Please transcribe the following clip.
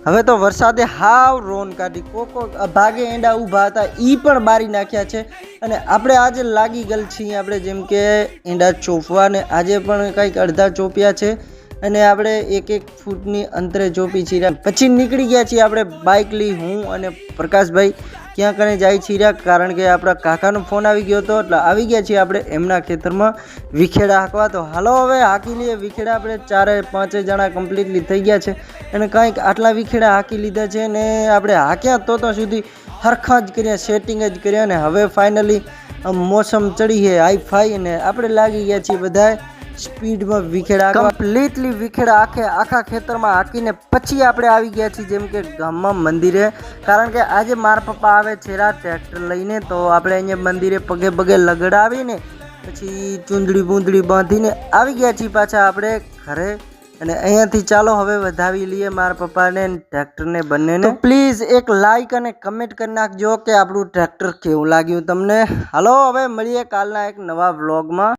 હવે તો વરસાદે હાવ રોન કાઢી, કોકો ભાગે એંડા ઊભા હતા એ પણ બારી નાખ્યા છે. અને આપણે આજે લાગી ગયેલ છીએ આપણે જેમ કે એંડા ચોપવા, ને આજે પણ કંઈક અડધા ચોપ્યા છે અને આપણે 1-1 ફૂટની અંતરે ચોપી છીએ. પછી નીકળી ગયા છીએ આપણે બાઇક લઈ, હું અને પ્રકાશભાઈ ક્યાં કને જાય છીએ, કારણ કે આપણા કાકાનો ફોન આવી ગયો હતો એટલે આવી ગયા છીએ આપણે એમના ખેતરમાં વિખેડા હાંકવા. તો હાલો હવે હાંકી લઈએ વિખેડા. આપણે 4-5 જણા કમ્પ્લીટલી થઈ ગયા છે અને કંઈક આટલા વિખેડા હાંકી લીધા છે ને આપણે હાંક્યા તો સુધી હરખા જ કર્યા, સેટિંગ જ કર્યા. અને હવે ફાઇનલી મોસમ ચડી છે હાઈ ફાઈ અને આપણે લાગી ગયા છીએ બધા સ્પીડમાં વિખેડા કમ્પ્લીટલી વિખેડા આખા ખેતરમાં હાંકીને પછી આપણે આવી ગયા છીએ જેમ કે ગામમાં મંદિરે, કારણ કે આજે મારા પપ્પા આવે છે ટ્રેક્ટર લઈને. તો આપણે અહીંયા મંદિરે પગે લગડાવીને પછી ચૂંદડી બૂંદડી બાંધીને આવી ગયા છીએ પાછા આપણે ઘરે. અને અહીંયાથી ચાલો હવે વધાવી લઈએ મારા પપ્પાને ટ્રેક્ટરને બંનેને. તો પ્લીઝ એક લાઈક અને કમેન્ટ કરી નાખજો કે આપણું ટ્રેક્ટર કેવું લાગ્યું તમને. હાલો હવે મળીએ કાલના એક નવા વ્લોગમાં.